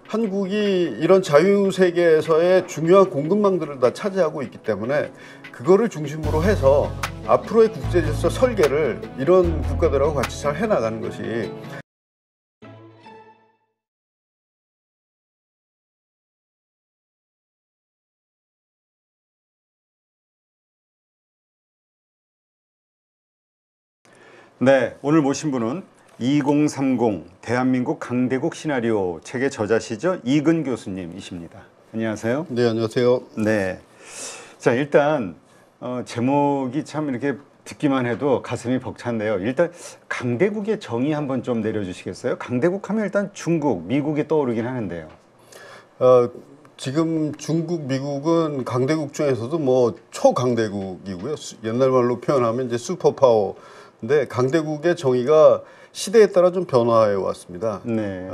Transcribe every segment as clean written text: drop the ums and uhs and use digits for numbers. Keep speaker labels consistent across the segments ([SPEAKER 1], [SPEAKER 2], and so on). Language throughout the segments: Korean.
[SPEAKER 1] 한국이 이런 자유세계에서의 중요한 공급망들을 다 차지하고 있기 때문에 그거를 중심으로 해서 앞으로의 국제질서 설계를 이런 국가들하고 같이 잘 해나가는 것이
[SPEAKER 2] 네, 오늘 모신 분은 2030 대한민국 강대국 시나리오 책의 저자시죠. 이근 교수님이십니다. 안녕하세요.
[SPEAKER 1] 네, 안녕하세요.
[SPEAKER 2] 네. 자, 일단 제목이 참 이렇게 듣기만 해도 가슴이 벅찬데요. 일단 강대국의 정의 한번 좀 내려주시겠어요? 강대국 하면 일단 중국, 미국이 떠오르긴 하는데요.
[SPEAKER 1] 지금 중국, 미국은 강대국 중에서도 뭐 초강대국이고요. 옛날 말로 표현하면 이제 슈퍼파워. 근데 강대국의 정의가 시대에 따라 좀 변화해 왔습니다.
[SPEAKER 2] 네.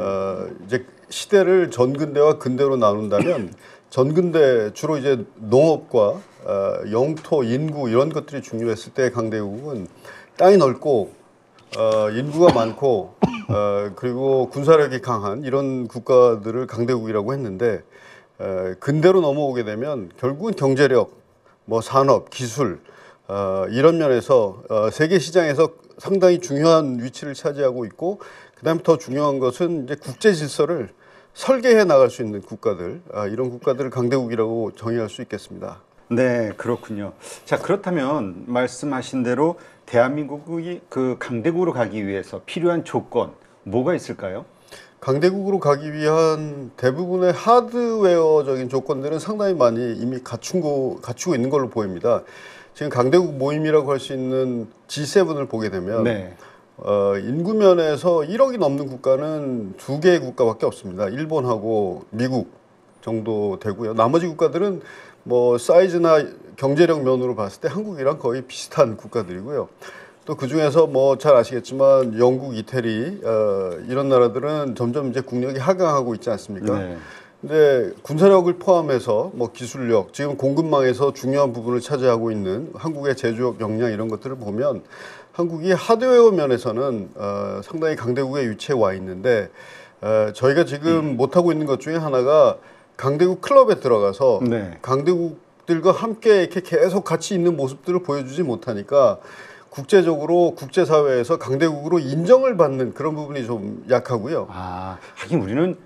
[SPEAKER 1] 이제 시대를 전근대와 근대로 나눈다면 전근대 주로 이제 농업과 영토, 인구 이런 것들이 중요했을 때 강대국은 땅이 넓고 인구가 많고 그리고 군사력이 강한 이런 국가들을 강대국이라고 했는데 근대로 넘어오게 되면 결국은 경제력, 뭐 산업, 기술 이런 면에서 세계 시장에서 상당히 중요한 위치를 차지하고 있고 그다음에 더 중요한 것은 이제 국제 질서를 설계해 나갈 수 있는 국가들 이런 국가들을 강대국이라고 정의할 수 있겠습니다.
[SPEAKER 2] 네, 그렇군요. 자, 그렇다면 말씀하신 대로 대한민국이 그 강대국으로 가기 위해서 필요한 조건 뭐가 있을까요?
[SPEAKER 1] 강대국으로 가기 위한 대부분의 하드웨어적인 조건들은 상당히 많이 이미 갖추고 있는 걸로 보입니다. 지금 강대국 모임이라고 할 수 있는 G7을 보게 되면
[SPEAKER 2] 네.
[SPEAKER 1] 인구 면에서 1억이 넘는 국가는 2개의 국가밖에 없습니다. 일본하고 미국 정도 되고요. 나머지 국가들은 뭐 사이즈나 경제력 면으로 봤을 때 한국이랑 거의 비슷한 국가들이고요. 또 그 중에서 뭐 잘 아시겠지만 영국, 이태리 이런 나라들은 점점 이제 국력이 하강하고 있지 않습니까?
[SPEAKER 2] 네.
[SPEAKER 1] 근데 군사력을 포함해서 뭐 기술력, 지금 공급망에서 중요한 부분을 차지하고 있는 한국의 제조업 역량 이런 것들을 보면 한국이 하드웨어 면에서는 상당히 강대국의 위치에 와 있는데 저희가 지금 못하고 있는 것 중에 하나가 강대국 클럽에 들어가서
[SPEAKER 2] 네.
[SPEAKER 1] 강대국들과 함께 이렇게 계속 같이 있는 모습들을 보여주지 못하니까 국제적으로 국제사회에서 강대국으로 인정을 받는 그런 부분이 좀 약하고요.
[SPEAKER 2] 아, 하긴 우리는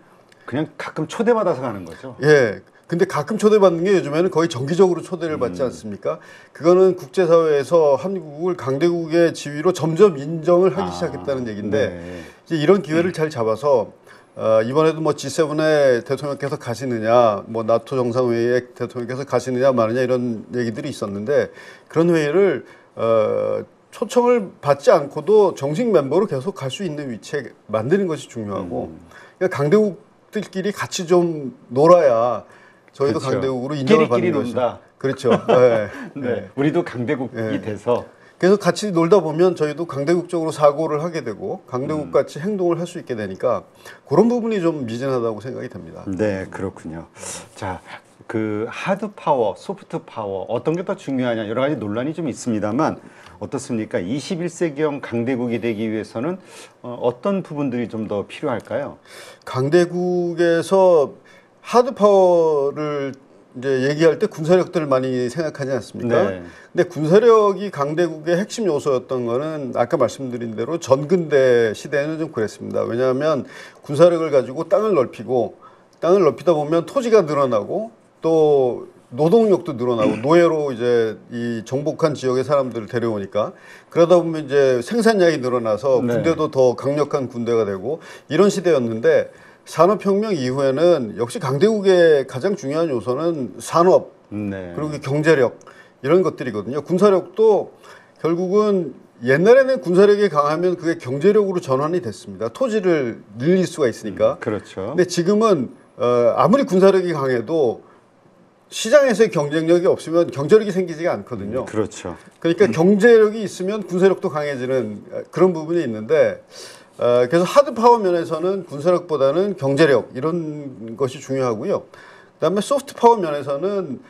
[SPEAKER 2] 그냥 가끔 초대받아서 가는 거죠.
[SPEAKER 1] 예. 근데 가끔 초대받는 게 요즘에는 거의 정기적으로 초대를 받지 않습니까? 그거는 국제사회에서 한국을 강대국의 지위로 점점 인정을 하기 시작했다는 얘기인데
[SPEAKER 2] 네.
[SPEAKER 1] 이제 이런 기회를 잘 잡아서 이번에도 뭐 G7에 대통령께서 가시느냐, 뭐 나토 정상회의에 대통령께서 가시느냐 마느냐 이런 얘기들이 있었는데 그런 회의를 초청을 받지 않고도 정식 멤버로 계속 갈 수 있는 위치에 만드는 것이 중요하고 그러니까 강대국들끼리 같이 좀 놀아야 저희도
[SPEAKER 2] 그렇죠.
[SPEAKER 1] 강대국으로 인정을 받는
[SPEAKER 2] 끼리끼리
[SPEAKER 1] 것이죠.
[SPEAKER 2] 논다.
[SPEAKER 1] 그렇죠. 네.
[SPEAKER 2] 네. 우리도 강대국이 돼서
[SPEAKER 1] 그래서 같이 놀다 보면 저희도 강대국적으로 사고를 하게 되고 강대국 같이 행동을 할 수 있게 되니까 그런 부분이 좀 미진하다고 생각이 됩니다.
[SPEAKER 2] 네, 그렇군요. 자, 그 하드 파워, 소프트 파워 어떤 게 더 중요하냐 여러 가지 논란이 좀 있습니다만 어떻습니까? 21세기형 강대국이 되기 위해서는 어떤 부분들이 좀 더 필요할까요?
[SPEAKER 1] 강대국에서 하드 파워를 이제 얘기할 때 군사력들을 많이 생각하지 않습니까?
[SPEAKER 2] 네.
[SPEAKER 1] 근데 군사력이 강대국의 핵심 요소였던 거는 아까 말씀드린 대로 전근대 시대에는 좀 그랬습니다. 왜냐하면 군사력을 가지고 땅을 넓히고 땅을 넓히다 보면 토지가 늘어나고 또 노동력도 늘어나고 노예로 이제 이 정복한 지역의 사람들을 데려오니까 그러다 보면 이제 생산량이 늘어나서
[SPEAKER 2] 네.
[SPEAKER 1] 군대도 더 강력한 군대가 되고 이런 시대였는데 산업혁명 이후에는 역시 강대국의 가장 중요한 요소는 산업
[SPEAKER 2] 네.
[SPEAKER 1] 그리고 경제력 이런 것들이거든요. 군사력도 결국은 옛날에는 군사력이 강하면 그게 경제력으로 전환이 됐습니다. 토지를 늘릴 수가 있으니까.
[SPEAKER 2] 그렇죠.
[SPEAKER 1] 근데 지금은 아무리 군사력이 강해도 시장에서의 경쟁력이 없으면 경제력이 생기지가 않거든요.
[SPEAKER 2] 그렇죠.
[SPEAKER 1] 그러니까 경제력이 있으면 군사력도 강해지는 그런 부분이 있는데 그래서 하드 파워 면에서는 군사력보다는 경제력 이런 것이 중요하고요. 그다음에 소프트 파워 면에서는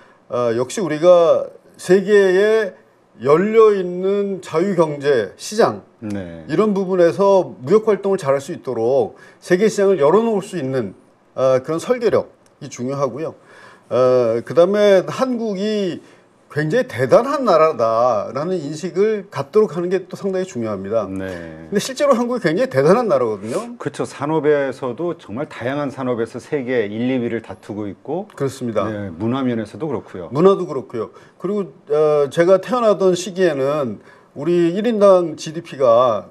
[SPEAKER 1] 역시 우리가 세계에 열려 있는 자유 경제 시장
[SPEAKER 2] 네.
[SPEAKER 1] 이런 부분에서 무역 활동을 잘할 수 있도록 세계 시장을 열어놓을 수 있는 그런 설계력이 중요하고요. 그다음에 한국이 굉장히 대단한 나라다라는 인식을 갖도록 하는 게 또 상당히 중요합니다.
[SPEAKER 2] 네.
[SPEAKER 1] 근데 실제로 한국이 굉장히 대단한 나라거든요.
[SPEAKER 2] 그렇죠. 산업에서도 정말 다양한 산업에서 세계 1, 2위를 다투고 있고,
[SPEAKER 1] 그렇습니다.
[SPEAKER 2] 네, 문화 면에서도 그렇고요.
[SPEAKER 1] 문화도 그렇고요. 그리고 제가 태어나던 시기에는 우리 1인당 GDP가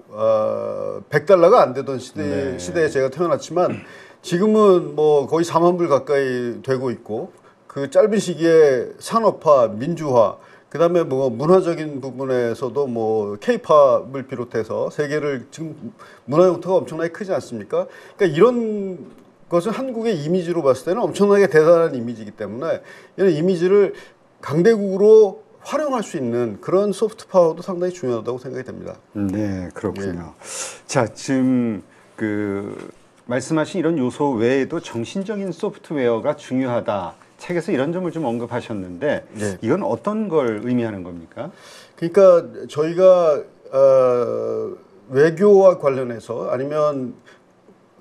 [SPEAKER 1] 100달러가 안 되던
[SPEAKER 2] 네.
[SPEAKER 1] 시대에 제가 태어났지만 지금은 뭐 거의 4만 불 가까이 되고 있고 그 짧은 시기에 산업화, 민주화, 그다음에 뭐 문화적인 부분에서도 뭐 K-팝을 비롯해서 세계를 지금 문화 용토가 엄청나게 크지 않습니까? 그러니까 이런 것은 한국의 이미지로 봤을 때는 엄청나게 대단한 이미지이기 때문에 이런 이미지를 강대국으로 활용할 수 있는 그런 소프트 파워도 상당히 중요하다고 생각이 됩니다.
[SPEAKER 2] 네, 그렇군요. 자, 지금 말씀하신 이런 요소 외에도 정신적인 소프트웨어가 중요하다. 책에서 이런 점을 좀 언급하셨는데
[SPEAKER 1] 네.
[SPEAKER 2] 이건 어떤 걸 의미하는 겁니까?
[SPEAKER 1] 그러니까 저희가 외교와 관련해서 아니면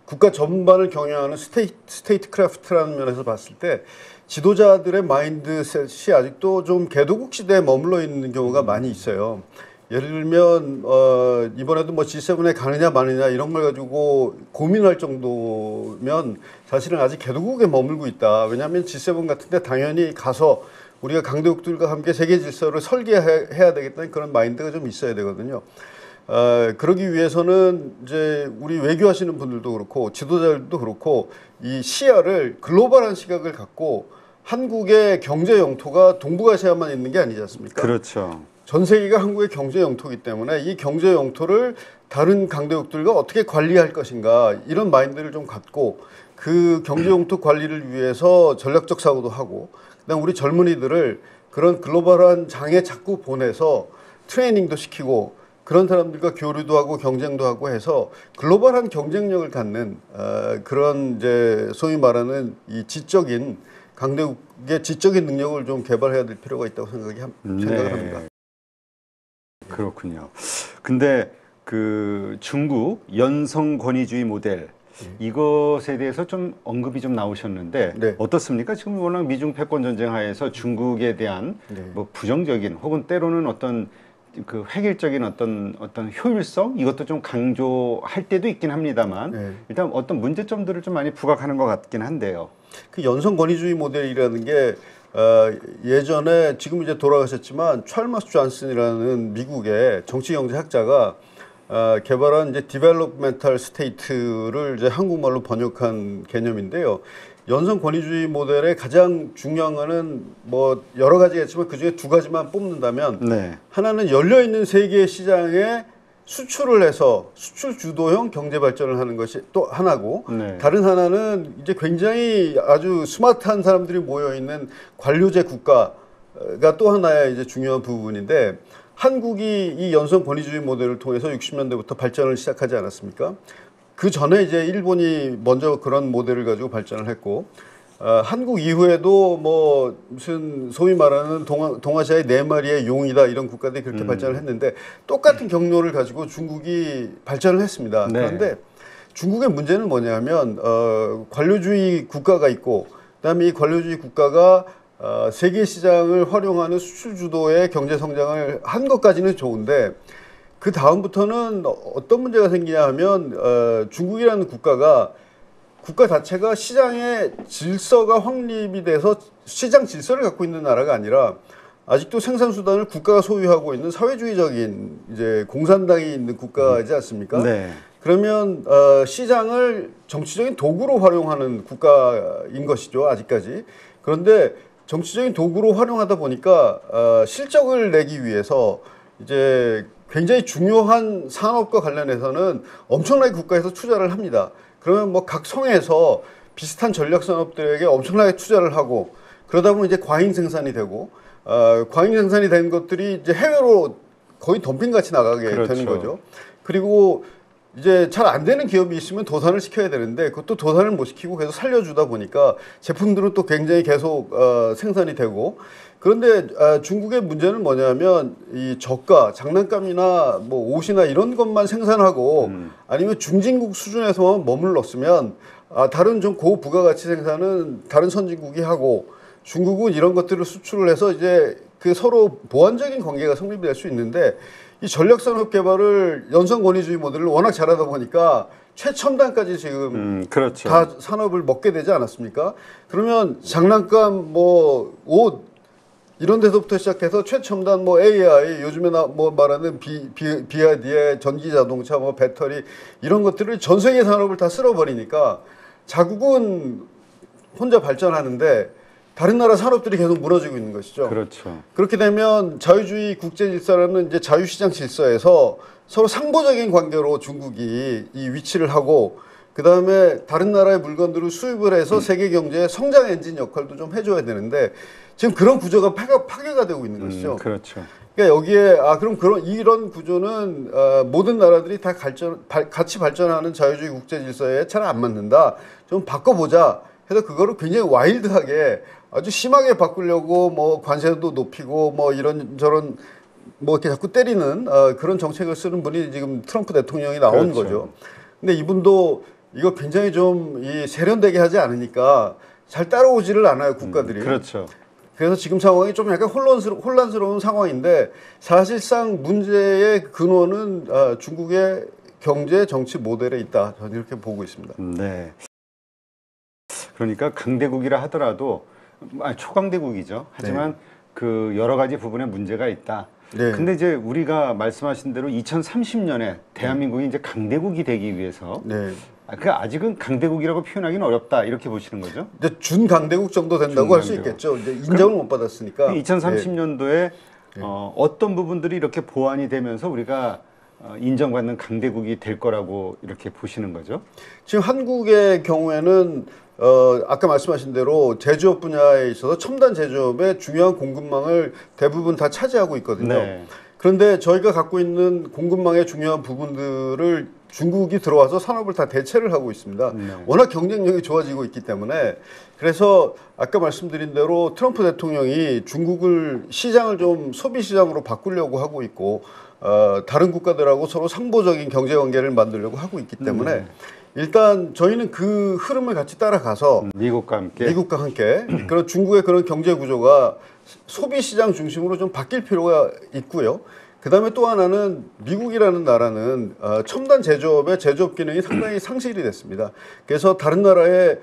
[SPEAKER 1] 국가 전반을 경영하는 스테이트 크래프트라는 면에서 봤을 때 지도자들의 마인드셋이 아직도 좀 개도국 시대에 머물러 있는 경우가 많이 있어요. 예를 들면 이번에도 뭐 G7에 가느냐 마느냐 이런 걸 가지고 고민할 정도면 사실은 아직 개도국에 머물고 있다. 왜냐하면 G7 같은데 당연히 가서 우리가 강대국들과 함께 세계 질서를 설계해야 되겠다는 그런 마인드가 좀 있어야 되거든요. 그러기 위해서는 이제 우리 외교하시는 분들도 그렇고 지도자들도 그렇고 이 시야를 글로벌한 시각을 갖고 한국의 경제 영토가 동북아시아만 있는 게 아니지 않습니까?
[SPEAKER 2] 그렇죠.
[SPEAKER 1] 전 세계가 한국의 경제 영토이기 때문에 이 경제 영토를 다른 강대국들과 어떻게 관리할 것인가 이런 마인드를 좀 갖고 그 경제 영토 관리를 위해서 전략적 사고도 하고 그다음 우리 젊은이들을 그런 글로벌한 장에 자꾸 보내서 트레이닝도 시키고 그런 사람들과 교류도 하고 경쟁도 하고 해서 글로벌한 경쟁력을 갖는 그런 이제 소위 말하는 이 지적인 강대국의 지적인 능력을 좀 개발해야 될 필요가 있다고 생각을 합니다.
[SPEAKER 2] 그렇군요. 근데 중국 연성 권위주의 모델 이것에 대해서 좀 언급이 좀 나오셨는데
[SPEAKER 1] 네.
[SPEAKER 2] 어떻습니까? 지금 워낙 미중 패권 전쟁 하에서 중국에 대한 뭐 부정적인 혹은 때로는 어떤 획일적인 어떤 효율성 이것도 좀 강조할 때도 있긴 합니다만 일단 어떤 문제점들을 좀 많이 부각하는 것 같긴 한데요.
[SPEAKER 1] 그 연성 권위주의 모델이라는 게 예전에 지금 이제 돌아가셨지만 찰머스 존슨이라는 미국의 정치 경제 학자가 개발한 이제 디벨롭멘탈 스테이트를 이제 한국말로 번역한 개념인데요. 연성 권위주의 모델의 가장 중요한 거는 뭐 여러 가지가 있지만 그 중에 두 가지만 뽑는다면 하나는 열려 있는 세계 시장에 수출을 해서 수출 주도형 경제 발전을 하는 것이 또 하나고 다른 하나는 이제 굉장히 아주 스마트한 사람들이 모여 있는 관료제 국가가 또 하나의 이제 중요한 부분인데 한국이 이 연성 권위주의 모델을 통해서 60년대부터 발전을 시작하지 않았습니까? 그 전에 이제 일본이 먼저 그런 모델을 가지고 발전을 했고 한국 이후에도 뭐 무슨 소위 말하는 동아시아의 네 마리의 용이다 이런 국가들이 그렇게 발전을 했는데 똑같은 경로를 가지고 중국이 발전을 했습니다. 그런데 중국의 문제는 뭐냐면 관료주의 국가가 있고 그다음에 이 관료주의 국가가 세계 시장을 활용하는 수출 주도의 경제 성장을 한 것까지는 좋은데 그 다음부터는 어떤 문제가 생기냐 하면 중국이라는 국가 자체가 시장의 질서가 확립이 돼서 시장 질서를 갖고 있는 나라가 아니라 아직도 생산 수단을 국가가 소유하고 있는 사회주의적인 이제 공산당이 있는 국가이지 않습니까? 그러면 시장을 정치적인 도구로 활용하는 국가인 것이죠, 아직까지. 그런데 정치적인 도구로 활용하다 보니까 실적을 내기 위해서 이제 굉장히 중요한 산업과 관련해서는 엄청나게 국가에서 투자를 합니다. 그러면 뭐 각 성에서 비슷한 전략 산업들에게 엄청나게 투자를 하고 그러다 보면 이제 과잉 생산이 되고 과잉 생산이 된 것들이 이제 해외로 거의 덤핑같이 나가게 되는 거죠. 그리고 이제 잘 안 되는 기업이 있으면 도산을 시켜야 되는데 그것도 도산을 못 시키고 계속 살려주다 보니까 제품들은 또 굉장히 계속 생산이 되고 그런데 중국의 문제는 뭐냐면 이 저가, 장난감이나 뭐 옷이나 이런 것만 생산하고 아니면 중진국 수준에서만 머물렀으면 다른 좀 고부가가치 생산은 다른 선진국이 하고 중국은 이런 것들을 수출을 해서 이제 그 서로 보완적인 관계가 성립이 될 수 있는데 이 전략산업 개발을 연성권위주의 모델을 워낙 잘하다 보니까 최첨단까지 지금
[SPEAKER 2] 그렇죠.
[SPEAKER 1] 다 산업을 먹게 되지 않았습니까? 그러면 장난감, 뭐 옷 이런 데서부터 시작해서 최첨단 뭐 AI, 요즘에 뭐 말하는 BYD의 전기 자동차, 뭐 배터리 이런 것들을 전 세계 산업을 다 쓸어버리니까 자국은 혼자 발전하는데 다른 나라 산업들이 계속 무너지고 있는 것이죠.
[SPEAKER 2] 그렇죠.
[SPEAKER 1] 그렇게 되면 자유주의 국제 질서라는 이제 자유시장 질서에서 서로 상보적인 관계로 중국이 이 위치를 하고 그 다음에 다른 나라의 물건들을 수입을 해서 세계 경제의 성장 엔진 역할도 좀 해줘야 되는데 지금 그런 구조가 파괴가 되고 있는 것이죠.
[SPEAKER 2] 그렇죠.
[SPEAKER 1] 그러니까 여기에 그럼 이런 구조는 모든 나라들이 다 같이 발전하는 자유주의 국제 질서에 잘 안 맞는다. 좀 바꿔보자. 해서 그거를 굉장히 와일드하게 아주 심하게 바꾸려고 뭐 관세도 높이고 뭐 이런저런 뭐 이렇게 자꾸 때리는 그런 정책을 쓰는 분이 지금 트럼프 대통령이 나온
[SPEAKER 2] 그렇죠.
[SPEAKER 1] 거죠. 근데 이분도 이거 굉장히 좀 이 세련되게 하지 않으니까 잘 따라오지를 않아요, 국가들이.
[SPEAKER 2] 그렇죠.
[SPEAKER 1] 그래서 지금 상황이 좀 약간 혼란스러운 상황인데 사실상 문제의 근원은 중국의 경제 정치 모델에 있다. 저는 이렇게 보고 있습니다.
[SPEAKER 2] 네. 그러니까 강대국이라 하더라도 초강대국이죠. 하지만
[SPEAKER 1] 네.
[SPEAKER 2] 그 여러 가지 부분에 문제가 있다.
[SPEAKER 1] 네.
[SPEAKER 2] 근데 이제 우리가 말씀하신 대로 2030년에 대한민국이 이제 강대국이 되기 위해서
[SPEAKER 1] 네.
[SPEAKER 2] 그 아직은 강대국이라고 표현하기는 어렵다 이렇게 보시는 거죠?
[SPEAKER 1] 이제 준강대국 정도 된다고 할 수 있겠죠. 이제 인정을 못 받았으니까.
[SPEAKER 2] 2030년도에 어떤 부분들이 이렇게 보완이 되면서 우리가 인정받는 강대국이 될 거라고 이렇게 보시는 거죠?
[SPEAKER 1] 지금 한국의 경우에는 아까 말씀하신 대로 제조업 분야에 있어서 첨단 제조업의 중요한 공급망을 대부분 다 차지하고 있거든요.
[SPEAKER 2] 네.
[SPEAKER 1] 그런데 저희가 갖고 있는 공급망의 중요한 부분들을 중국이 들어와서 산업을 다 대체를 하고 있습니다.
[SPEAKER 2] 네.
[SPEAKER 1] 워낙 경쟁력이 좋아지고 있기 때문에 그래서 아까 말씀드린 대로 트럼프 대통령이 중국을 시장을 좀 소비 시장으로 바꾸려고 하고 있고 다른 국가들하고 서로 상보적인 경제 관계를 만들려고 하고 있기 때문에 일단 저희는 그 흐름을 같이 따라가서
[SPEAKER 2] 미국과 함께
[SPEAKER 1] 그런 중국의 그런 경제 구조가 소비 시장 중심으로 좀 바뀔 필요가 있고요. 그 다음에 또 하나는 미국이라는 나라는 첨단 제조업의 제조업 기능이 상당히 상실이 됐습니다. 그래서 다른 나라의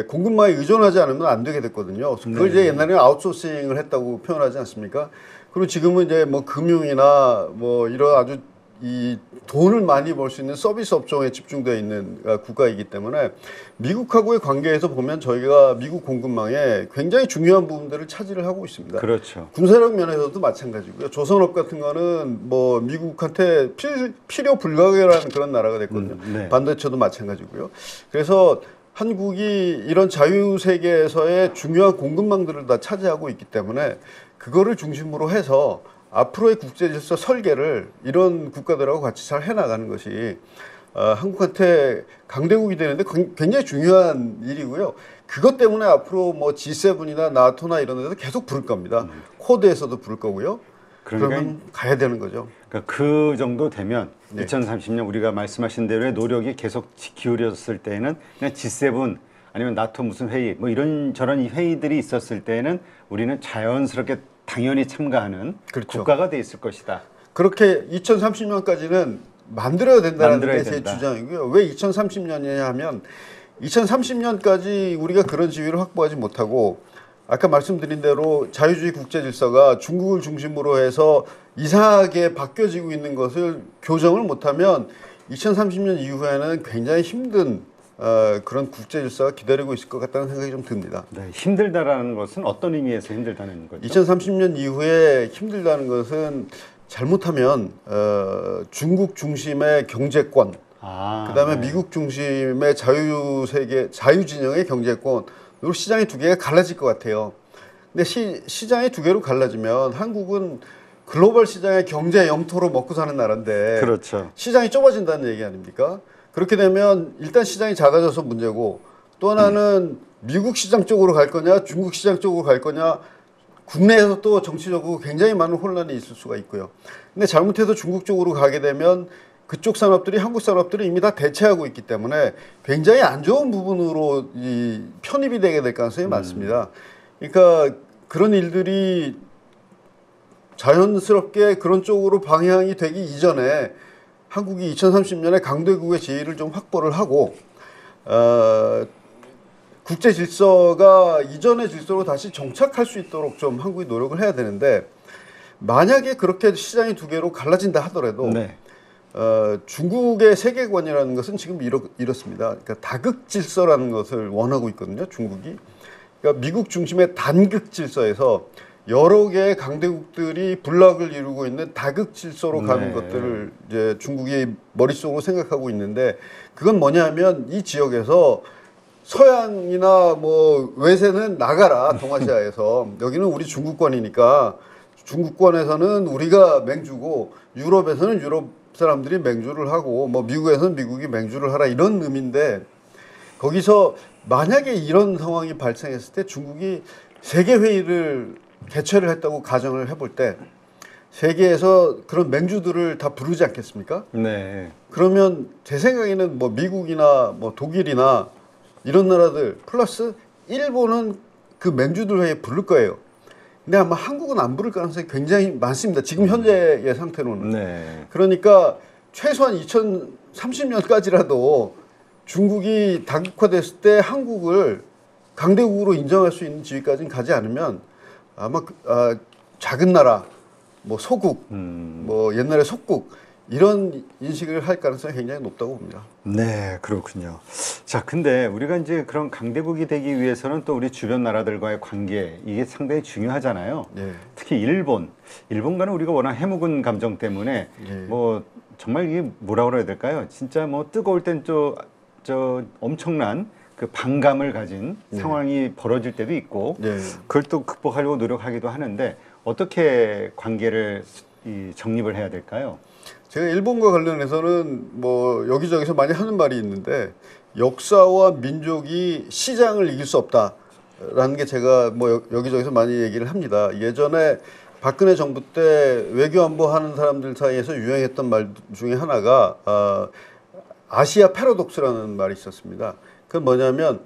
[SPEAKER 1] 공급망에 의존하지 않으면 안 되게 됐거든요. 그걸 이제 옛날에 아웃소싱을 했다고 표현하지 않습니까? 그리고 지금은 이제 뭐 금융이나 뭐 이런 아주 이 돈을 많이 벌 수 있는 서비스 업종에 집중되어 있는 국가이기 때문에 미국하고의 관계에서 보면 저희가 미국 공급망에 굉장히 중요한 부분들을 차지를 하고 있습니다.
[SPEAKER 2] 그렇죠.
[SPEAKER 1] 군사력 면에서도 마찬가지고요. 조선업 같은 거는 뭐 미국한테 필요 불가결한 그런 나라가 됐거든요.
[SPEAKER 2] 네.
[SPEAKER 1] 반도체도 마찬가지고요. 그래서 한국이 이런 자유 세계에서의 중요한 공급망들을 다 차지하고 있기 때문에 그거를 중심으로 해서 앞으로의 국제 질서 설계를 이런 국가들하고 같이 잘 해나가는 것이 한국한테 강대국이 되는데 굉장히 중요한 일이고요. 그것 때문에 앞으로 뭐 G7이나 나토나 이런 데서 계속 부를 겁니다. 코드에서도 부를 거고요. 그러면 가야 되는 거죠.
[SPEAKER 2] 그러니까 그 정도 되면
[SPEAKER 1] 네.
[SPEAKER 2] 2030년 우리가 말씀하신 대로의 노력이 계속 기울여졌을 때에는 그냥 G7 아니면 나토 무슨 회의 뭐 이런 저런 회의들이 있었을 때에는 우리는 자연스럽게 당연히 참가하는
[SPEAKER 1] 그렇죠.
[SPEAKER 2] 국가가 돼 있을 것이다.
[SPEAKER 1] 그렇게 2030년까지는 만들어야 된다는 게 제 주장이고요. 왜 2030년이냐 하면 2030년까지 우리가 그런 지위를 확보하지 못하고 아까 말씀드린 대로 자유주의 국제 질서가 중국을 중심으로 해서 이상하게 바뀌어지고 있는 것을 교정을 못하면 2030년 이후에는 굉장히 힘든 그런 국제 질서가 기다리고 있을 것 같다는 생각이 좀 듭니다.
[SPEAKER 2] 네, 힘들다라는 것은 어떤 의미에서 힘들다는 거죠?
[SPEAKER 1] 2030년 이후에 힘들다는 것은 잘못하면 중국 중심의 경제권, 그다음에
[SPEAKER 2] 네.
[SPEAKER 1] 미국 중심의 자유진영의 경제권으로 시장이 두 개가 갈라질 것 같아요. 근데 시장이 두 개로 갈라지면 한국은 글로벌 시장의 경제 영토로 먹고 사는 나라인데
[SPEAKER 2] 그렇죠.
[SPEAKER 1] 시장이 좁아진다는 얘기 아닙니까? 그렇게 되면 일단 시장이 작아져서 문제고 또 하나는 미국 시장 쪽으로 갈 거냐 중국 시장 쪽으로 갈 거냐 국내에서 또 정치적으로 굉장히 많은 혼란이 있을 수가 있고요. 근데 잘못해서 중국 쪽으로 가게 되면 그쪽 산업들이 한국 산업들을 이미 다 대체하고 있기 때문에 굉장히 안 좋은 부분으로 이 편입이 되게 될 가능성이 많습니다. 그러니까 그런 일들이 자연스럽게 그런 쪽으로 방향이 되기 이전에 한국이 2030년에 강대국의 지위를 좀 확보를 하고 국제 질서가 이전의 질서로 다시 정착할 수 있도록 좀 한국이 노력을 해야 되는데 만약에 그렇게 시장이 두 개로 갈라진다 하더라도
[SPEAKER 2] 네.
[SPEAKER 1] 중국의 세계관이라는 것은 지금 이렇습니다. 그러니까 다극 질서라는 것을 원하고 있거든요. 중국이. 그러니까 미국 중심의 단극 질서에서 여러 개의 강대국들이 군락을 이루고 있는 다극 질서로 가는
[SPEAKER 2] 네.
[SPEAKER 1] 것들을 이제 중국이 머릿속으로 생각하고 있는데 그건 뭐냐면 이 지역에서 서양이나 뭐 외세는 나가라 동아시아에서 여기는 우리 중국권이니까 중국권에서는 우리가 맹주고 유럽에서는 유럽 사람들이 맹주를 하고 뭐 미국에서는 미국이 맹주를 하라 이런 의미인데 거기서 만약에 이런 상황이 발생했을 때 중국이 세계 회의를 개최를 했다고 가정을 해볼 때 세계에서 그런 맹주들을 다 부르지 않겠습니까?
[SPEAKER 2] 네.
[SPEAKER 1] 그러면 제 생각에는 뭐 미국이나 뭐 독일이나 이런 나라들 플러스 일본은 그 맹주들 회의에 부를 거예요. 근데 아마 한국은 안 부를 가능성이 굉장히 많습니다. 지금 현재의 상태로는.
[SPEAKER 2] 네.
[SPEAKER 1] 그러니까 최소한 2030년까지라도 중국이 다극화됐을 때 한국을 강대국으로 인정할 수 있는 지위까지는 가지 않으면 아마 작은 나라, 뭐 소국, 뭐 옛날에 속국 이런 인식을 할 가능성이 굉장히 높다고 봅니다.
[SPEAKER 2] 네, 그렇군요. 자, 근데 우리가 이제 그런 강대국이 되기 위해서는 또 우리 주변 나라들과의 관계 이게 상당히 중요하잖아요.
[SPEAKER 1] 예.
[SPEAKER 2] 특히 일본과는 우리가 워낙 해묵은 감정 때문에
[SPEAKER 1] 예.
[SPEAKER 2] 뭐 정말 이게 뭐라 그래야 될까요? 진짜 뭐 뜨거울 땐 저 엄청난 그 반감을 가진 상황이 벌어질 때도 있고
[SPEAKER 1] 예.
[SPEAKER 2] 그걸 또 극복하려고 노력하기도 하는데 어떻게 관계를 정립을 해야 될까요?
[SPEAKER 1] 제가 일본과 관련해서는 뭐 여기저기서 많이 하는 말이 있는데 역사와 민족이 시장을 이길 수 없다라는 게 제가 뭐 여기저기서 많이 얘기를 합니다. 예전에 박근혜 정부 때 외교안보 하는 사람들 사이에서 유행했던 말 중에 하나가 아시아 패러독스라는 말이 있었습니다. 그건 뭐냐면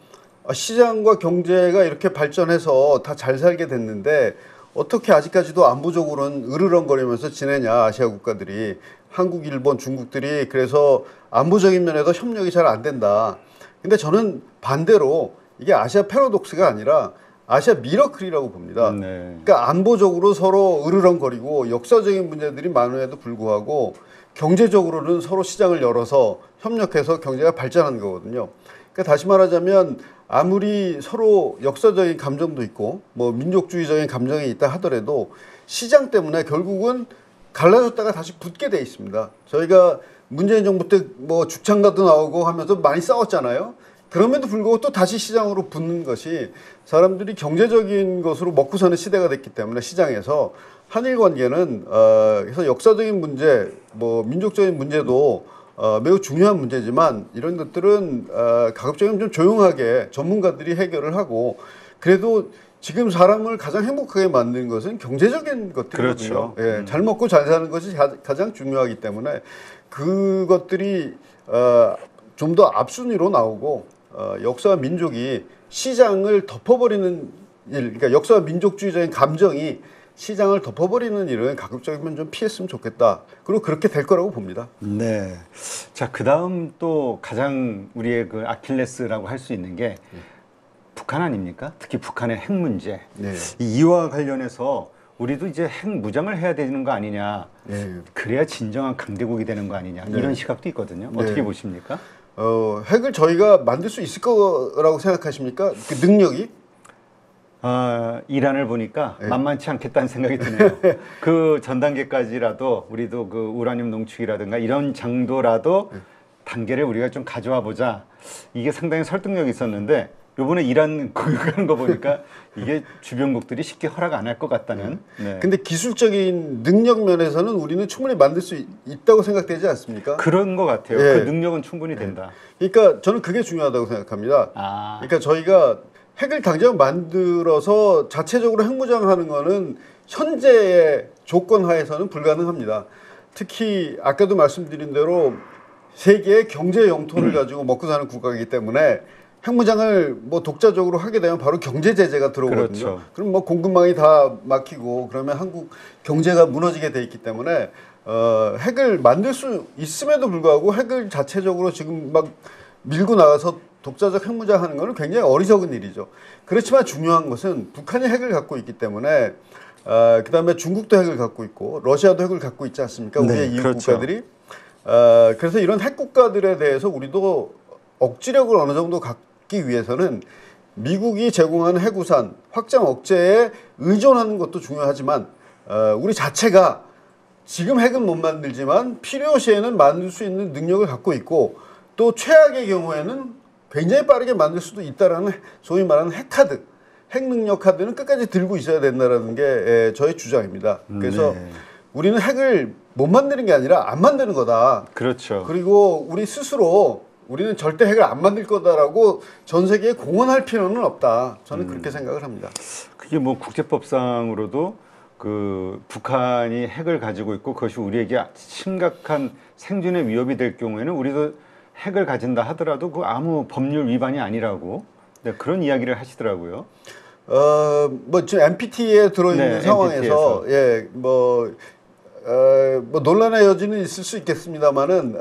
[SPEAKER 1] 시장과 경제가 이렇게 발전해서 다 잘 살게 됐는데 어떻게 아직까지도 안보적으로는 으르렁거리면서 지내냐 아시아 국가들이 한국, 일본, 중국들이 그래서 안보적인 면에서 협력이 잘 안 된다. 근데 저는 반대로 이게 아시아 패러독스가 아니라 아시아 미러클이라고 봅니다.
[SPEAKER 2] 네.
[SPEAKER 1] 그러니까 안보적으로 서로 으르렁거리고 역사적인 문제들이 많음에도 불구하고 경제적으로는 서로 시장을 열어서 협력해서 경제가 발전하는 거거든요. 그러니까 다시 말하자면 아무리 서로 역사적인 감정도 있고 뭐 민족주의적인 감정이 있다 하더라도 시장 때문에 결국은 갈라졌다가 다시 붙게 돼 있습니다. 저희가 문재인 정부 때 뭐 죽창가도 나오고 하면서 많이 싸웠잖아요. 그럼에도 불구하고 또 다시 시장으로 붙는 것이 사람들이 경제적인 것으로 먹고 사는 시대가 됐기 때문에 시장에서 한일 관계는 그래서 역사적인 문제, 뭐 민족적인 문제도 매우 중요한 문제지만 이런 것들은 가급적이면 좀 조용하게 전문가들이 해결을 하고 그래도 지금 사람을 가장 행복하게 만드는 것은 경제적인 것들이거든요.
[SPEAKER 2] 그렇죠.
[SPEAKER 1] 예, 잘 먹고 잘 사는 것이 가장 중요하기 때문에 그것들이 좀 더 앞순위로 나오고 역사와 민족이 시장을 덮어버리는 일, 그러니까 역사와 민족주의적인 감정이 시장을 덮어버리는 일은 가급적이면 좀 피했으면 좋겠다. 그리고 그렇게 될 거라고 봅니다.
[SPEAKER 2] 네. 자, 그 다음 또 가장 우리의 그 아킬레스라고 할 수 있는 게 북한 아닙니까? 특히 북한의 핵 문제.
[SPEAKER 1] 네.
[SPEAKER 2] 이와 관련해서 우리도 이제 핵 무장을 해야 되는 거 아니냐.
[SPEAKER 1] 네.
[SPEAKER 2] 그래야 진정한 강대국이 되는 거 아니냐.
[SPEAKER 1] 네.
[SPEAKER 2] 이런 시각도 있거든요.
[SPEAKER 1] 네.
[SPEAKER 2] 어떻게 보십니까?
[SPEAKER 1] 핵을 저희가 만들 수 있을 거라고 생각하십니까? 그 능력이?
[SPEAKER 2] 이란을 보니까
[SPEAKER 1] 네.
[SPEAKER 2] 만만치 않겠다는 생각이 드네요. 그 전 단계까지라도 우리도 그 우라늄 농축이라든가 이런 정도라도 단계를 우리가 좀 가져와 보자. 이게 상당히 설득력이 있었는데 요번에 이란 교육하는 거 보니까 이게 주변국들이 쉽게 허락 안 할 것 같다는. 네.
[SPEAKER 1] 근데 기술적인 능력 면에서는 우리는 충분히 만들 수 있다고 생각되지 않습니까?
[SPEAKER 2] 그런 것 같아요.
[SPEAKER 1] 예.
[SPEAKER 2] 그 능력은 충분히 된다.
[SPEAKER 1] 그러니까 저는 그게 중요하다고 생각합니다. 그러니까 저희가 핵을 당장 만들어서 자체적으로 핵무장하는 거는 현재의 조건 하에서는 불가능합니다. 특히 아까도 말씀드린 대로 세계의 경제 영토를 가지고 먹고 사는 국가이기 때문에 핵무장을 뭐 독자적으로 하게 되면 바로 경제 제재가 들어오거든요.
[SPEAKER 2] 그렇죠.
[SPEAKER 1] 그럼 뭐 공급망이 다 막히고 그러면 한국 경제가 무너지게 돼 있기 때문에 핵을 만들 수 있음에도 불구하고 핵을 자체적으로 지금 막 밀고 나가서 독자적 핵무장하는 것은 굉장히 어리석은 일이죠. 그렇지만 중요한 것은 북한이 핵을 갖고 있기 때문에 그다음에 중국도 핵을 갖고 있고 러시아도 핵을 갖고 있지 않습니까?
[SPEAKER 2] 네,
[SPEAKER 1] 우리의 이웃
[SPEAKER 2] 그렇죠.
[SPEAKER 1] 국가들이. 그래서 이런 핵 국가들에 대해서 우리도 억지력을 어느 정도 갖기 위해서는 미국이 제공하는 핵우산 확장 억제에 의존하는 것도 중요하지만 우리 자체가 지금 핵은 못 만들지만 필요시에는 만들 수 있는 능력을 갖고 있고 또 최악의 경우에는 굉장히 빠르게 만들 수도 있다라는 소위 말하는 핵카드, 핵 능력 카드는 끝까지 들고 있어야 된다라는 게 저의 주장입니다. 그래서
[SPEAKER 2] 네.
[SPEAKER 1] 우리는 핵을 못 만드는 게 아니라 안 만드는 거다.
[SPEAKER 2] 그렇죠.
[SPEAKER 1] 그리고 우리 스스로 우리는 절대 핵을 안 만들 거다라고 전 세계에 공언할 필요는 없다. 저는 그렇게 생각을 합니다.
[SPEAKER 2] 그게 뭐 국제법상으로도 그 북한이 핵을 가지고 있고 그것이 우리에게 심각한 생존의 위협이 될 경우에는 우리도 핵을 가진다 하더라도 그 아무 법률 위반이 아니라고 네, 그런 이야기를 하시더라고요.
[SPEAKER 1] 뭐 지금 NPT에 들어있는
[SPEAKER 2] 네,
[SPEAKER 1] 상황에서
[SPEAKER 2] NPT 에서.
[SPEAKER 1] 뭐 논란의 여지는 있을 수 있겠습니다만은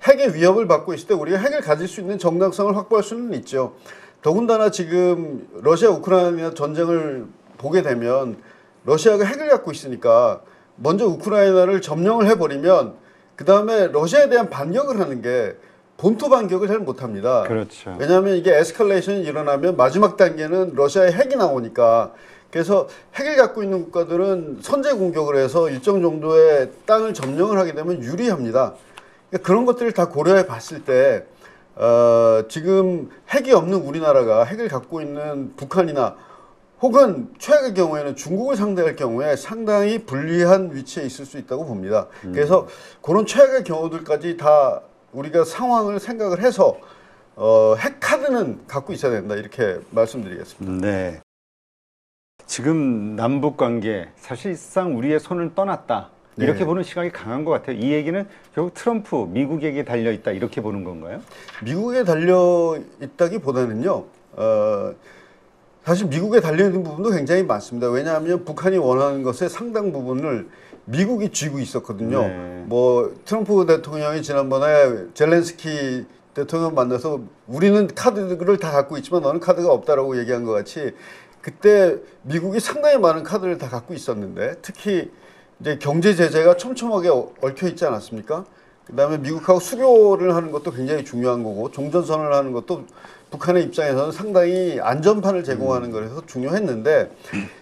[SPEAKER 1] 핵의 위협을 받고 있을 때 우리가 핵을 가질 수 있는 정당성을 확보할 수는 있죠. 더군다나 지금 러시아 우크라이나 전쟁을 보게 되면 러시아가 핵을 갖고 있으니까 먼저 우크라이나를 점령을 해버리면 그 다음에 러시아에 대한 반격을 하는 게 본토 반격을 잘 못합니다.
[SPEAKER 2] 그렇죠.
[SPEAKER 1] 왜냐하면 이게 에스컬레이션이 일어나면 마지막 단계는 러시아의 핵이 나오니까 그래서 핵을 갖고 있는 국가들은 선제 공격을 해서 일정 정도의 땅을 점령을 하게 되면 유리합니다. 그러니까 그런 것들을 다 고려해 봤을 때 지금 핵이 없는 우리나라가 핵을 갖고 있는 북한이나 혹은 최악의 경우에는 중국을 상대할 경우에 상당히 불리한 위치에 있을 수 있다고 봅니다. 그래서 그런 최악의 경우들까지 다 우리가 상황을 생각을 해서 핵 카드는 갖고 있어야 된다 이렇게 말씀드리겠습니다.
[SPEAKER 2] 네. 지금 남북 관계 사실상 우리의 손을 떠났다 이렇게
[SPEAKER 1] 네.
[SPEAKER 2] 보는 시각이 강한 것 같아요. 이 얘기는 결국 트럼프 미국에게 달려 있다 이렇게 보는 건가요?
[SPEAKER 1] 미국에 달려 있다기보다는요. 사실 미국에 달려있는 부분도 굉장히 많습니다. 왜냐하면 북한이 원하는 것의 상당 부분을 미국이 쥐고 있었거든요.
[SPEAKER 2] 네.
[SPEAKER 1] 뭐 트럼프 대통령이 지난번에 젤렌스키 대통령 만나서 우리는 카드를 다 갖고 있지만 너는 카드가 없다라고 얘기한 것 같이 그때 미국이 상당히 많은 카드를 다 갖고 있었는데 특히 이제 경제 제재가 촘촘하게 얽혀 있지 않았습니까? 그다음에 미국하고 수교를 하는 것도 굉장히 중요한 거고 종전선언을 하는 것도 북한의 입장에서는 상당히 안전판을 제공하는 거라서 중요했는데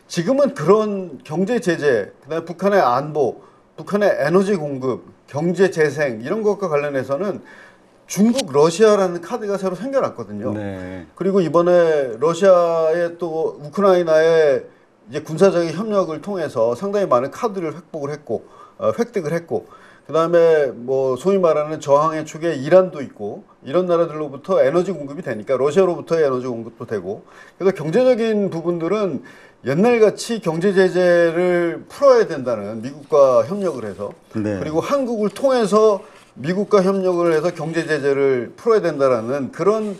[SPEAKER 1] 지금은 그런 경제 제재, 그다음에 북한의 안보, 북한의 에너지 공급, 경제 재생 이런 것과 관련해서는 중국, 러시아라는 카드가 새로 생겨났거든요.
[SPEAKER 2] 네.
[SPEAKER 1] 그리고 이번에 러시아의 또 우크라이나의 이제 군사적인 협력을 통해서 상당히 많은 카드를 획득을 했고 그다음에 뭐 소위 말하는 저항의 축에 이란도 있고 이런 나라들로부터 에너지 공급이 되니까 러시아로부터의 에너지 공급도 되고 그래서 경제적인 부분들은 옛날같이 경제 제재를 풀어야 된다는 미국과 협력을 해서
[SPEAKER 2] 네.
[SPEAKER 1] 그리고 한국을 통해서 미국과 협력을 해서 경제 제재를 풀어야 된다라는 그런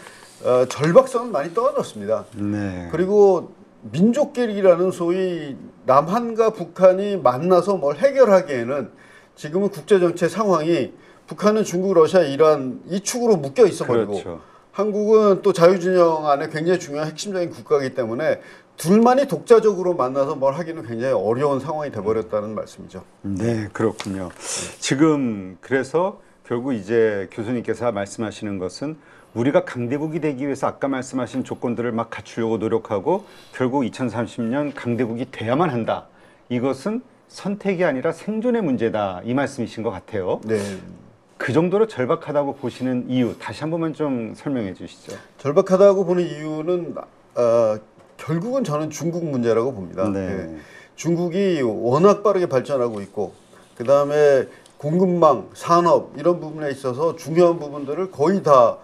[SPEAKER 1] 절박성은 많이 떨어졌습니다.
[SPEAKER 2] 네.
[SPEAKER 1] 그리고 민족끼리라는 소위 남한과 북한이 만나서 뭘 해결하기에는 지금은 국제정체 상황이 북한은 중국, 러시아, 이란 이 축으로 묶여 있어버리고
[SPEAKER 2] 그렇죠.
[SPEAKER 1] 한국은 또 자유진영 안에 굉장히 중요한 핵심적인 국가이기 때문에 둘만이 독자적으로 만나서 뭘 하기는 굉장히 어려운 상황이 돼버렸다는 말씀이죠.
[SPEAKER 2] 네, 그렇군요. 지금 그래서 결국 이제 교수님께서 말씀하시는 것은 우리가 강대국이 되기 위해서 아까 말씀하신 조건들을 막 갖추려고 노력하고 결국 2030년 강대국이 돼야만 한다. 이것은 선택이 아니라 생존의 문제다. 이 말씀이신 것 같아요.
[SPEAKER 1] 네.
[SPEAKER 2] 그 정도로 절박하다고 보시는 이유 다시 한 번만 좀 설명해 주시죠.
[SPEAKER 1] 절박하다고 보는 이유는 결국은 저는 중국 문제라고 봅니다.
[SPEAKER 2] 네.
[SPEAKER 1] 예. 중국이 워낙 빠르게 발전하고 있고 그 다음에 공급망, 산업 이런 부분에 있어서 중요한 부분들을 거의 다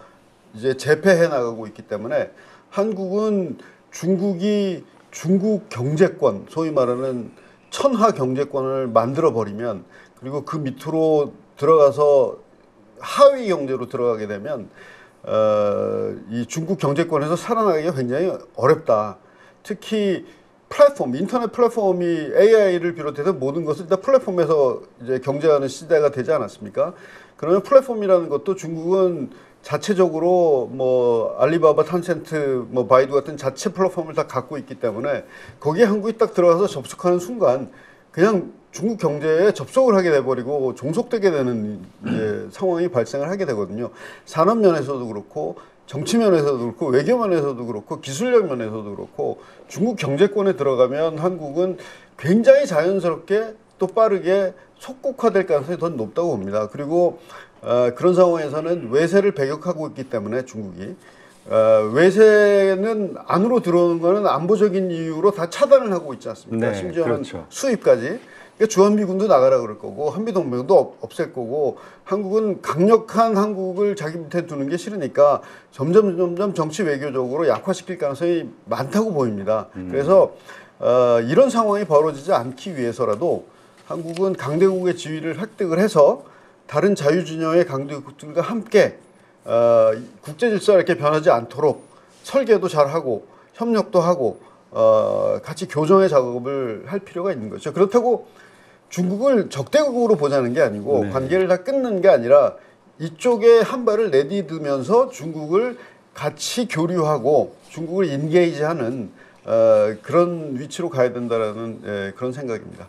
[SPEAKER 1] 이제 재패해 나가고 있기 때문에 한국은 중국이 중국 경제권, 소위 말하는 천하 경제권을 만들어 버리면 그리고 그 밑으로 들어가서 하위 경제로 들어가게 되면 이 중국 경제권에서 살아나기가 굉장히 어렵다. 특히 플랫폼, 인터넷 플랫폼이 AI를 비롯해서 모든 것을 일단 플랫폼에서 이제 경제하는 시대가 되지 않았습니까? 그러면 플랫폼이라는 것도 중국은 자체적으로 뭐 알리바바, 텐센트, 뭐 바이두 같은 자체 플랫폼을 다 갖고 있기 때문에 거기에 한국이 딱 들어가서 접속하는 순간 그냥 중국 경제에 접속을 하게 돼버리고 종속되게 되는 이제 상황이 발생을 하게 되거든요. 산업 면에서도 그렇고 정치 면에서도 그렇고 외교 면에서도 그렇고 기술력 면에서도 그렇고 중국 경제권에 들어가면 한국은 굉장히 자연스럽게 또 빠르게 속국화될 가능성이 더 높다고 봅니다. 그리고 그런 상황에서는 외세를 배격하고 있기 때문에 중국이 외세는 안으로 들어오는 거는 안보적인 이유로 다 차단을 하고 있지 않습니까?
[SPEAKER 2] 네,
[SPEAKER 1] 심지어는
[SPEAKER 2] 그렇죠.
[SPEAKER 1] 수입까지. 그러니까 주한미군도 나가라 그럴 거고 한미동맹도 없앨 거고 한국은 강력한 한국을 자기 밑에 두는 게 싫으니까 점점 정치 외교적으로 약화시킬 가능성이 많다고 보입니다. 그래서 이런 상황이 벌어지지 않기 위해서라도 한국은 강대국의 지위를 획득을 해서 다른 자유진영의 강대국들과 함께 국제 질서가 이렇게 변하지 않도록 설계도 잘하고 협력도 하고 같이 교정의 작업을 할 필요가 있는 거죠. 그렇다고 중국을 적대국으로 보자는 게 아니고
[SPEAKER 2] 네.
[SPEAKER 1] 관계를 다 끊는 게 아니라 이쪽에 한 발을 내디디면서 중국을 같이 교류하고 중국을 인게이지하는 그런 위치로 가야 된다라는 그런 생각입니다.